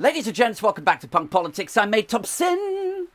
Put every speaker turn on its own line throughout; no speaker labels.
Ladies and gents, welcome back to Punk Politics. I'm Made Thompson.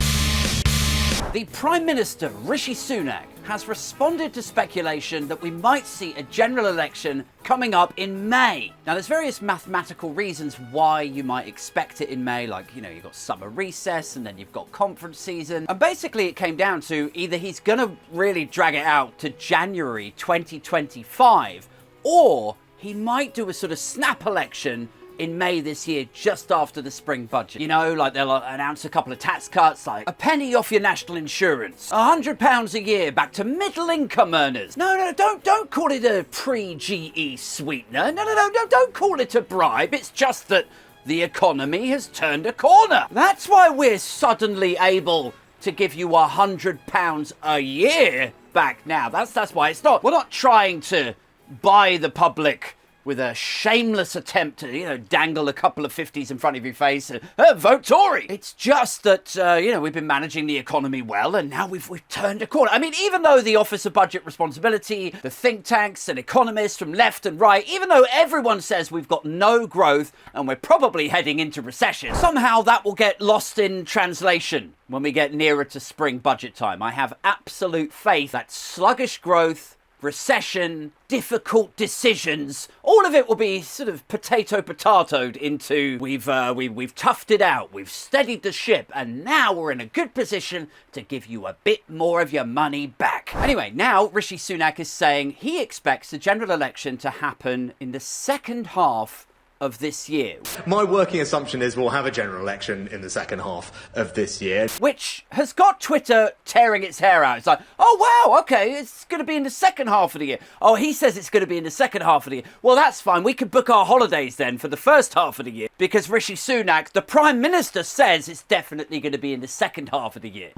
The Prime Minister, Rishi Sunak, has responded to speculation that we might see a general election coming up in May. Now, there's various mathematical reasons why you might expect it in May, like, you've got summer recess and then you've got conference season. And basically it came down to either he's going to really drag it out to January 2025, or he might do a sort of snap election in May this year, just after the spring budget. Like they'll announce a couple of tax cuts, like a penny off your national insurance, £100 a year back to middle income earners. No, don't call it a pre-GE sweetener. No, don't call it a bribe. It's just that the economy has turned a corner. That's why we're suddenly able to give you £100 a year back now. That's why we're not trying to buy the public with a shameless attempt to, dangle a couple of 50s in front of your face and vote Tory. It's just that, we've been managing the economy well, and now we've turned a corner. I mean, even though the Office of Budget Responsibility, the think tanks and economists from left and right, even though everyone says we've got no growth and we're probably heading into recession, somehow that will get lost in translation when we get nearer to spring budget time. I have absolute faith that sluggish growth, recession, difficult decisions, all of it will be sort of potato-potatoed into we've toughed it out, we've steadied the ship, and now we're in a good position to give you a bit more of your money back. Anyway, now Rishi Sunak is saying he expects the general election to happen in the second half of this year.
My working assumption is we'll have a general election in the second half of this year.
Which has got Twitter tearing its hair out. It's like, oh wow, okay, it's going to be in the second half of the year. Oh, he says it's going to be in the second half of the year. Well, that's fine. We can book our holidays then for the first half of the year, because Rishi Sunak, the Prime Minister, says it's definitely going to be in the second half of the year.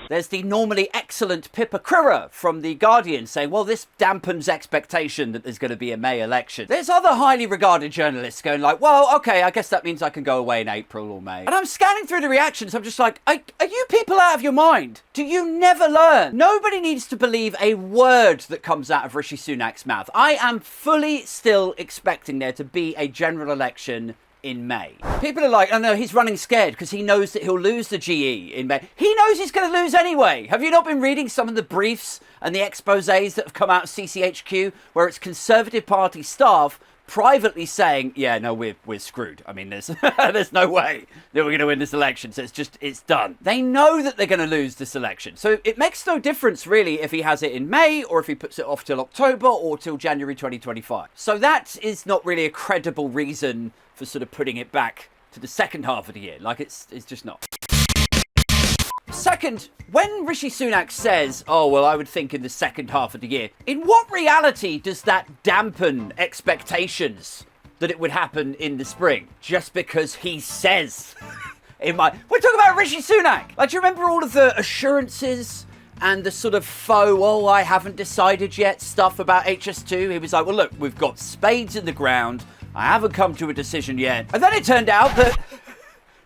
There's the normally excellent Pippa Criller from The Guardian saying, well, this dampens expectation that there's going to be a May election. There's other highly regarded journalists going like, well, okay, I guess that means I can go away in April or May. And I'm scanning through the reactions. I'm just like, are you people out of your mind? Do you never learn? Nobody needs to believe a word that comes out of Rishi Sunak's mouth. I am fully still expecting there to be a general election in May. People are like, oh no, he's running scared because he knows that he'll lose the GE in May. He knows he's going to lose anyway. Have you not been reading some of the briefs and the exposés that have come out of CCHQ, where it's Conservative Party staff privately saying, yeah, no, we're screwed. I mean, there's there's no way that we're going to win this election. So it's done. They know that they're going to lose this election. So it makes no difference really if he has it in May or if he puts it off till October or till January 2025. So that is not really a credible reason for sort of putting it back to the second half of the year. Like it's just not. Second, when Rishi Sunak says, oh, well, I would think in the second half of the year, in what reality does that dampen expectations that it would happen in the spring? Just because he says we're talking about Rishi Sunak. Like, do you remember all of the assurances and the sort of faux, oh, I haven't decided yet stuff about HS2? He was like, well, look, we've got spades in the ground. I haven't come to a decision yet. And then it turned out that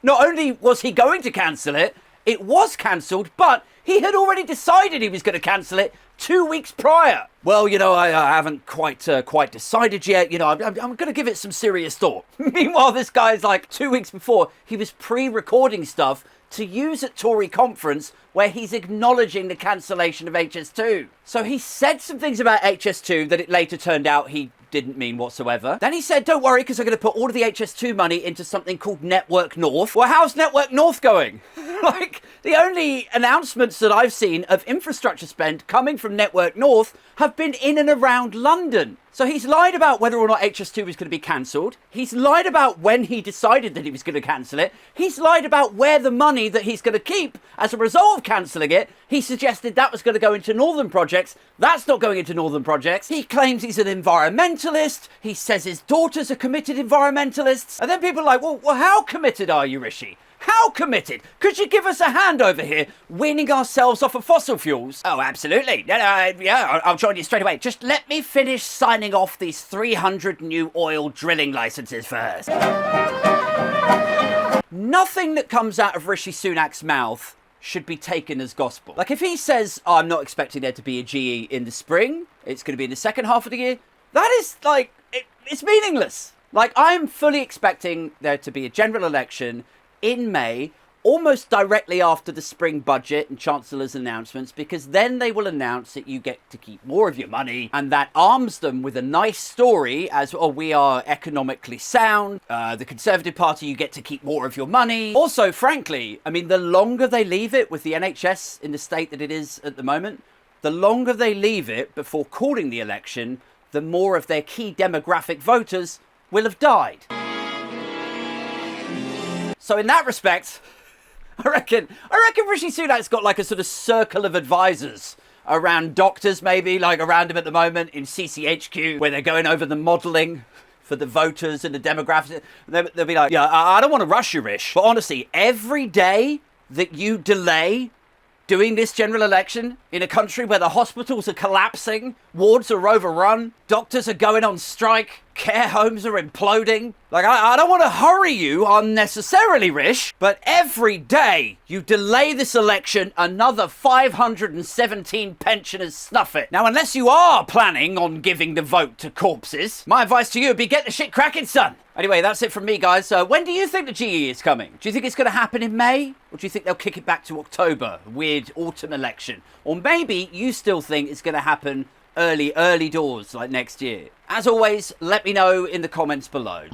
not only was he going to cancel it, it was cancelled, but he had already decided he was going to cancel it 2 weeks prior. Well, I haven't quite decided yet. I'm going to give it some serious thought. Meanwhile, this guy's like 2 weeks before, he was pre-recording stuff to use at Tory conference where he's acknowledging the cancellation of HS2. So he said some things about HS2 that it later turned out he didn't mean whatsoever. Then he said, don't worry, because I'm going to put all of the HS2 money into something called Network North. Well, how's Network North going? Like, the only announcements that I've seen of infrastructure spend coming from Network North have been in and around London. So he's lied about whether or not HS2 was going to be cancelled. He's lied about when he decided that he was going to cancel it. He's lied about where the money that he's going to keep as a result of cancelling it. He suggested that was going to go into northern projects. That's not going into northern projects. He claims he's an environmentalist. He says his daughters are committed environmentalists. And then people are like, well, how committed are you, Rishi? How committed? Could you give us a hand over here, weaning ourselves off of fossil fuels? Oh, absolutely. Yeah, I'll join you straight away. Just let me finish signing off these 300 new oil drilling licenses first. Nothing that comes out of Rishi Sunak's mouth should be taken as gospel. Like, if he says, oh, I'm not expecting there to be a GE in the spring, it's going to be in the second half of the year, that is, like, it's meaningless. Like, I'm fully expecting there to be a general election in May, almost directly after the spring budget and Chancellor's announcements, because then they will announce that you get to keep more of your money, and that arms them with a nice story as, oh, we are economically sound, the Conservative Party, you get to keep more of your money. Also, frankly, I mean, the longer they leave it with the NHS in the state that it is at the moment, the longer they leave it before calling the election, the more of their key demographic voters will have died. So in that respect, I reckon Rishi Sunak's got like a sort of circle of advisors around doctors, maybe, like around him at the moment in CCHQ, where they're going over the modelling for the voters and the demographics. They'll be like, yeah, I don't want to rush you, Rish, but honestly, every day that you delay doing this general election in a country where the hospitals are collapsing, wards are overrun, doctors are going on strike, care homes are imploding. Like, I don't want to hurry you unnecessarily, Rish, but every day you delay this election, another 517 pensioners snuff it. Now, unless you are planning on giving the vote to corpses, my advice to you would be get the shit cracking, son. Anyway, that's it from me, guys. When do you think the GE is coming? Do you think it's going to happen in May? Or do you think they'll kick it back to October? Weird autumn election. Or maybe you still think it's going to happen early doors, like next year. As always, let me know in the comments below.